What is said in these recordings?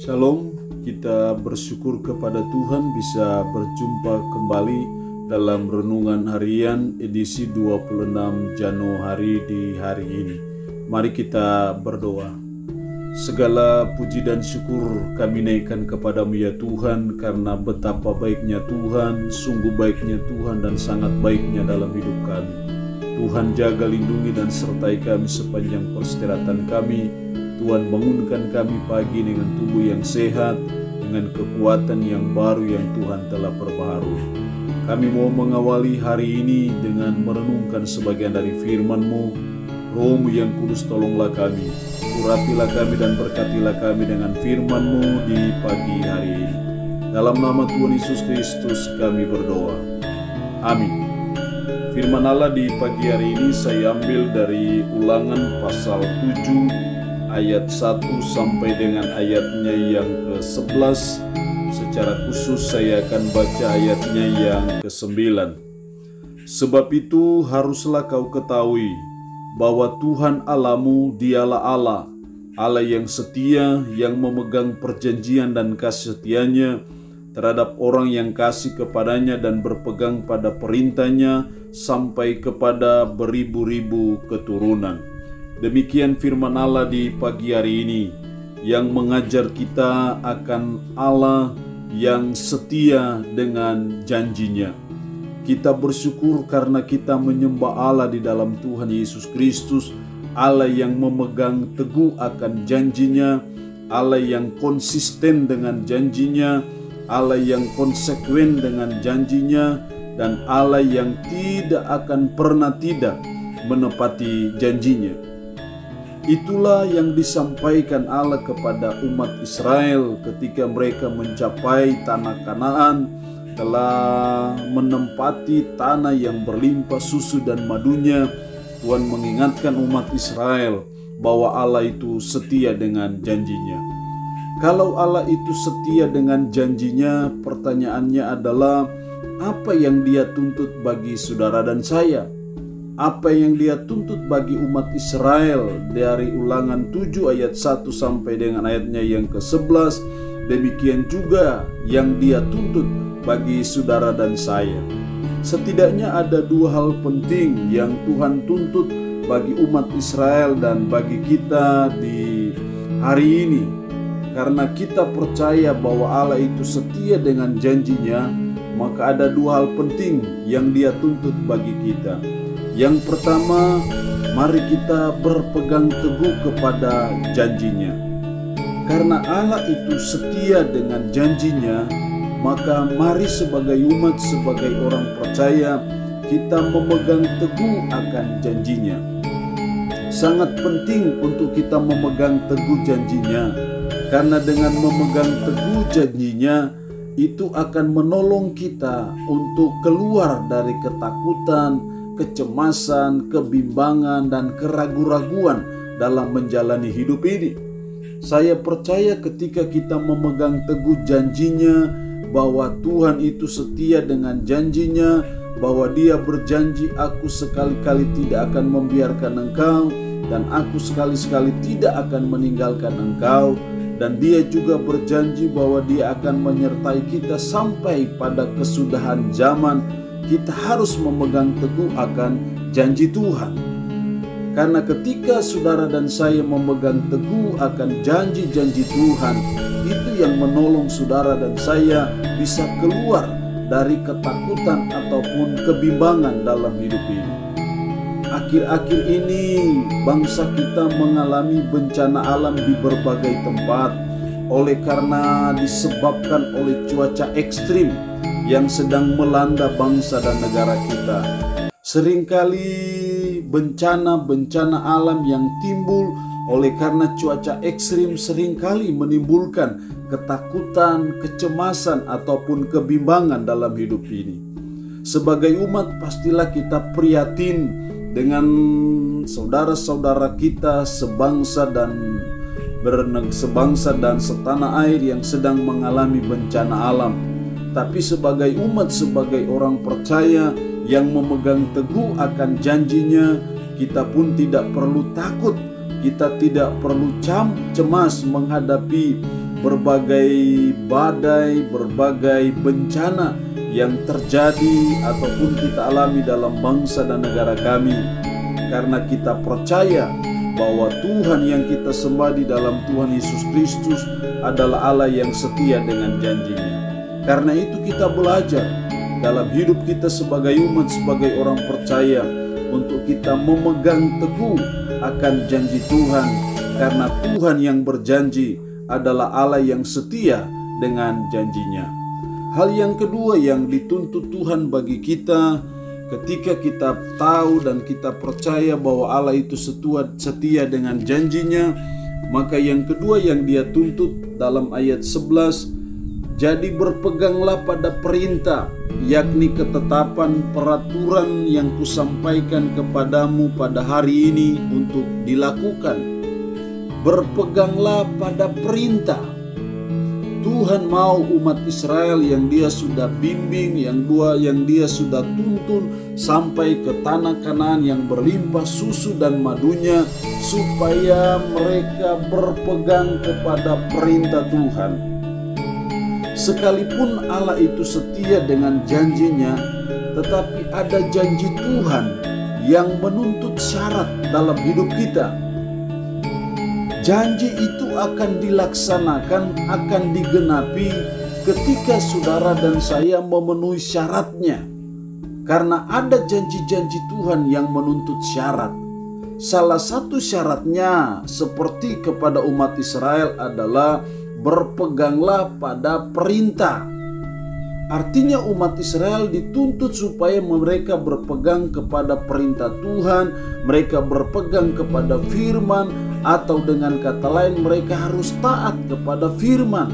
Shalom, kita bersyukur kepada Tuhan bisa berjumpa kembali dalam Renungan Harian edisi 26 Januari di hari ini. Mari kita berdoa. Segala puji dan syukur kami naikkan kepadamu ya Tuhan, karena betapa baiknya Tuhan, sungguh baiknya Tuhan dan sangat baiknya dalam hidup kami. Tuhan jaga, lindungi dan sertai kami sepanjang perstirahatan kami. Tuhan bangunkan kami pagi dengan tubuh yang sehat, dengan kekuatan yang baru yang Tuhan telah perbaharui. Kami mau mengawali hari ini dengan merenungkan sebagian dari firman-Mu. Roh-Mu yang kudus, tolonglah kami, urapilah kami dan berkatilah kami dengan firman-Mu di pagi hari ini. Dalam nama Tuhan Yesus Kristus kami berdoa. Amin. Firman Allah di pagi hari ini saya ambil dari Ulangan pasal 7 ayat 1 sampai dengan ayatnya yang ke-11. Secara khusus saya akan baca ayatnya yang ke-9. Sebab itu haruslah kau ketahui bahwa Tuhan Allahmu dialah Allah, Allah yang setia, yang memegang perjanjian dan kasih setianya terhadap orang yang kasih kepadanya dan berpegang pada perintahnya sampai kepada beribu-ribu keturunan. Demikian firman Allah di pagi hari ini yang mengajar kita akan Allah yang setia dengan janjinya. Kita bersyukur karena kita menyembah Allah di dalam Tuhan Yesus Kristus, Allah yang memegang teguh akan janjinya, Allah yang konsisten dengan janjinya, Allah yang konsekuen dengan janjinya, dan Allah yang tidak akan pernah tidak menepati janjinya. Itulah yang disampaikan Allah kepada umat Israel ketika mereka mencapai tanah Kanaan, telah menempati tanah yang berlimpah susu dan madunya. Tuhan mengingatkan umat Israel bahwa Allah itu setia dengan janjinya. Kalau Allah itu setia dengan janjinya, pertanyaannya adalah apa yang Dia tuntut bagi saudara dan saya? Apa yang Dia tuntut bagi umat Israel dari Ulangan 7 ayat 1 sampai dengan ayatnya yang ke-11. Demikian juga yang Dia tuntut bagi saudara dan saya. Setidaknya ada dua hal penting yang Tuhan tuntut bagi umat Israel dan bagi kita di hari ini. Karena kita percaya bahwa Allah itu setia dengan janjinya, maka ada dua hal penting yang Dia tuntut bagi kita. Yang pertama, mari kita berpegang teguh kepada janjinya. Karena Allah itu setia dengan janjinya, maka mari sebagai umat, sebagai orang percaya, kita memegang teguh akan janjinya. Sangat penting untuk kita memegang teguh janjinya, karena dengan memegang teguh janjinya, itu akan menolong kita untuk keluar dari ketakutan, kecemasan, kebimbangan, dan keraguan-raguan dalam menjalani hidup ini. Saya percaya ketika kita memegang teguh janjinya, bahwa Tuhan itu setia dengan janjinya, bahwa Dia berjanji, aku sekali-kali tidak akan membiarkan engkau, dan aku sekali-sekali tidak akan meninggalkan engkau. Dan Dia juga berjanji bahwa Dia akan menyertai kita sampai pada kesudahan zaman. Kita harus memegang teguh akan janji Tuhan. Karena ketika saudara dan saya memegang teguh akan janji-janji Tuhan, itu yang menolong saudara dan saya bisa keluar dari ketakutan ataupun kebimbangan dalam hidup ini. Akhir-akhir ini bangsa kita mengalami bencana alam di berbagai tempat oleh karena disebabkan oleh cuaca ekstrim yang sedang melanda bangsa dan negara kita. Seringkali bencana-bencana alam yang timbul oleh karena cuaca ekstrim seringkali menimbulkan ketakutan, kecemasan, ataupun kebimbangan dalam hidup ini. Sebagai umat pastilah kita prihatin dengan saudara-saudara kita sebangsa dan setanah air yang sedang mengalami bencana alam. Tapi sebagai umat, sebagai orang percaya yang memegang teguh akan janjinya, kita pun tidak perlu takut, kita tidak perlu cemas menghadapi berbagai badai, berbagai bencana yang terjadi ataupun kita alami dalam bangsa dan negara kami. Karena kita percaya bahwa Tuhan yang kita sembah di dalam Tuhan Yesus Kristus adalah Allah yang setia dengan janjinya. Karena itu kita belajar dalam hidup kita sebagai umat, sebagai orang percaya, untuk kita memegang teguh akan janji Tuhan. Karena Tuhan yang berjanji adalah Allah yang setia dengan janjinya. Hal yang kedua yang dituntut Tuhan bagi kita ketika kita tahu dan kita percaya bahwa Allah itu setia dengan janjinya, maka yang kedua yang dia tuntut dalam ayat 11, jadi berpeganglah pada perintah, yakni ketetapan peraturan yang kusampaikan kepadamu pada hari ini untuk dilakukan. Berpeganglah pada perintah. Tuhan mau umat Israel yang dia sudah bimbing, yang dia sudah tuntun sampai ke tanah Kanaan yang berlimpah susu dan madunya, supaya mereka berpegang kepada perintah Tuhan. Sekalipun Allah itu setia dengan janjinya, tetapi ada janji Tuhan yang menuntut syarat dalam hidup kita. Janji itu akan dilaksanakan, akan digenapi ketika saudara dan saya memenuhi syaratnya. Karena ada janji-janji Tuhan yang menuntut syarat. Salah satu syaratnya seperti kepada umat Israel adalah berpeganglah pada perintah. Artinya umat Israel dituntut supaya mereka berpegang kepada perintah Tuhan, mereka berpegang kepada firman, atau dengan kata lain mereka harus taat kepada firman.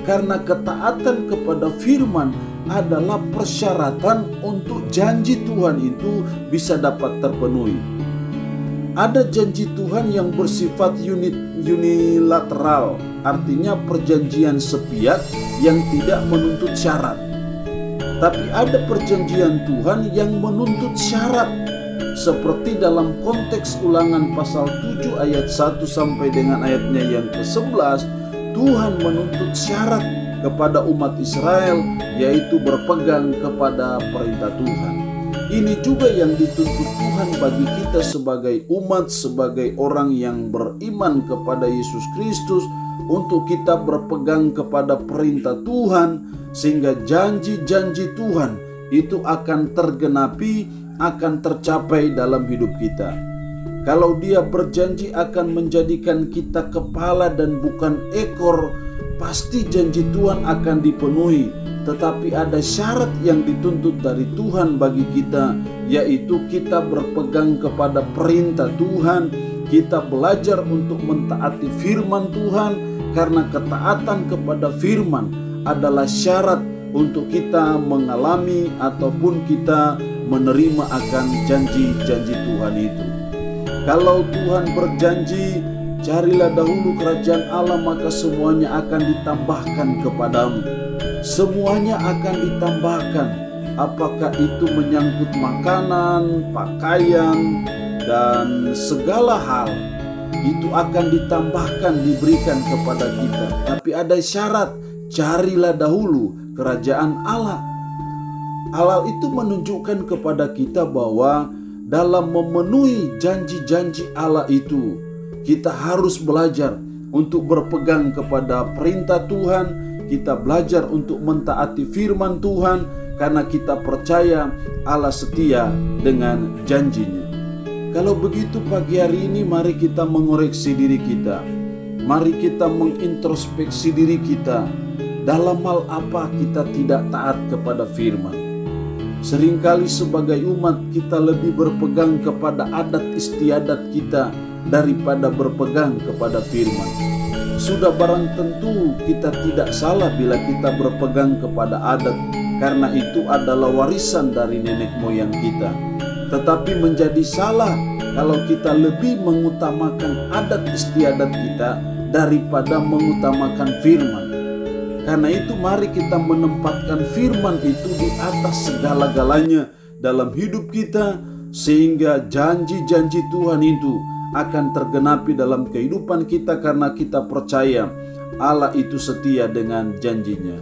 Karena ketaatan kepada firman adalah persyaratan untuk janji Tuhan itu bisa dapat terpenuhi. Ada janji Tuhan yang bersifat unilateral, artinya perjanjian sepihak yang tidak menuntut syarat. Tapi ada perjanjian Tuhan yang menuntut syarat, seperti dalam konteks Ulangan pasal 7 ayat 1 sampai dengan ayatnya yang ke-11, Tuhan menuntut syarat kepada umat Israel, yaitu berpegang kepada perintah Tuhan. Ini juga yang dituntut Tuhan bagi kita sebagai umat, sebagai orang yang beriman kepada Yesus Kristus, untuk kita berpegang kepada perintah Tuhan, sehingga janji-janji Tuhan itu akan tergenapi, akan tercapai dalam hidup kita. Kalau dia berjanji akan menjadikan kita kepala dan bukan ekor, pasti janji Tuhan akan dipenuhi. Tetapi ada syarat yang dituntut dari Tuhan bagi kita, yaitu kita berpegang kepada perintah Tuhan. Kita belajar untuk mentaati firman Tuhan, karena ketaatan kepada firman adalah syarat untuk kita mengalami ataupun kita menerima akan janji-janji Tuhan itu. Kalau Tuhan berjanji, carilah dahulu kerajaan Allah, maka semuanya akan ditambahkan kepadamu. Semuanya akan ditambahkan. Apakah itu menyangkut makanan, pakaian, dan segala hal, itu akan ditambahkan, diberikan kepada kita. Tapi ada syarat, carilah dahulu kerajaan Allah. Hal itu menunjukkan kepada kita bahwa dalam memenuhi janji-janji Allah itu, kita harus belajar untuk berpegang kepada perintah Tuhan. Kita belajar untuk mentaati firman Tuhan, karena kita percaya Allah setia dengan janjinya. Kalau begitu pagi hari ini mari kita mengoreksi diri kita. Mari kita mengintrospeksi diri kita. Dalam hal apa kita tidak taat kepada firman? Seringkali sebagai umat kita lebih berpegang kepada adat istiadat kita daripada berpegang kepada firman. Sudah barang tentu kita tidak salah bila kita berpegang kepada adat, karena itu adalah warisan dari nenek moyang kita. Tetapi menjadi salah kalau kita lebih mengutamakan adat istiadat kita daripada mengutamakan firman. Karena itu mari kita menempatkan firman itu di atas segala-galanya dalam hidup kita, sehingga janji-janji Tuhan itu akan tergenapi dalam kehidupan kita, karena kita percaya Allah itu setia dengan janjinya.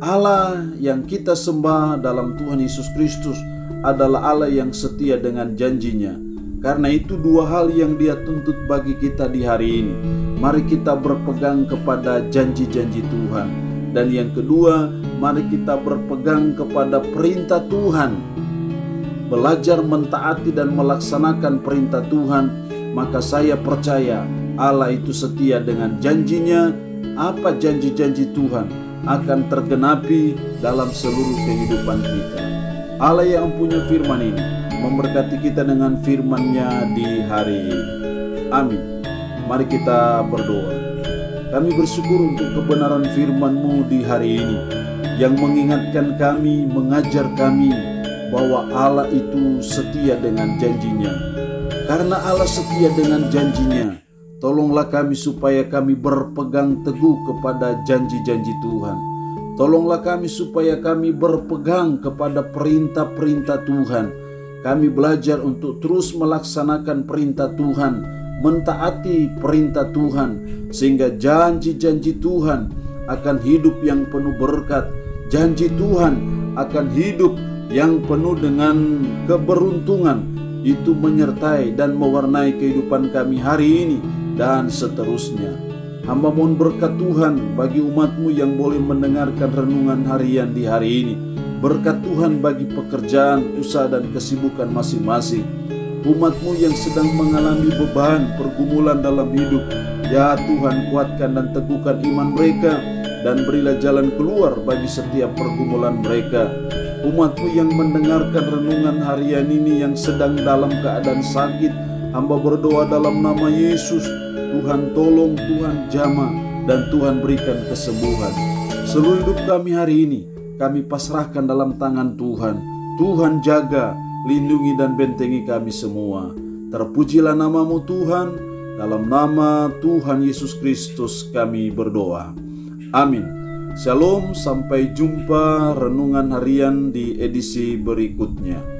Allah yang kita sembah dalam Tuhan Yesus Kristus adalah Allah yang setia dengan janjinya. Karena itu dua hal yang Dia tuntut bagi kita di hari ini. Mari kita berpegang kepada janji-janji Tuhan. Dan yang kedua, mari kita berpegang kepada perintah Tuhan. Belajar mentaati dan melaksanakan perintah Tuhan, maka saya percaya Allah itu setia dengan janjinya. Apa janji-janji Tuhan akan tergenapi dalam seluruh kehidupan kita. Allah yang punya firman ini memberkati kita dengan firman-Nya di hari ini. Amin. Mari kita berdoa. Kami bersyukur untuk kebenaran firman-Mu di hari ini yang mengingatkan kami, mengajar kami bahwa Allah itu setia dengan janjinya. Karena Allah setia dengan janjinya, tolonglah kami supaya kami berpegang teguh kepada janji-janji Tuhan. Tolonglah kami supaya kami berpegang kepada perintah-perintah Tuhan. Kami belajar untuk terus melaksanakan perintah Tuhan, mentaati perintah Tuhan, sehingga janji-janji Tuhan akan hidup yang penuh berkat. Janji Tuhan akan hidup yang penuh dengan keberuntungan, itu menyertai dan mewarnai kehidupan kami hari ini dan seterusnya. Hamba mohon berkat Tuhan bagi umat-Mu yang boleh mendengarkan renungan harian di hari ini. Berkat Tuhan bagi pekerjaan, usaha dan kesibukan masing-masing. Umat-Mu yang sedang mengalami beban, pergumulan dalam hidup, ya Tuhan, kuatkan dan teguhkan iman mereka, dan berilah jalan keluar bagi setiap pergumulan mereka. Umat-Mu yang mendengarkan renungan harian ini yang sedang dalam keadaan sakit, hamba berdoa dalam nama Yesus, Tuhan tolong, Tuhan jamah, dan Tuhan berikan kesembuhan. Seluruh hidup kami hari ini, kami pasrahkan dalam tangan Tuhan. Tuhan jaga, lindungi dan bentengi kami semua. Terpujilah nama-Mu Tuhan, dalam nama Tuhan Yesus Kristus kami berdoa. Amin. Shalom, sampai jumpa renungan harian di edisi berikutnya.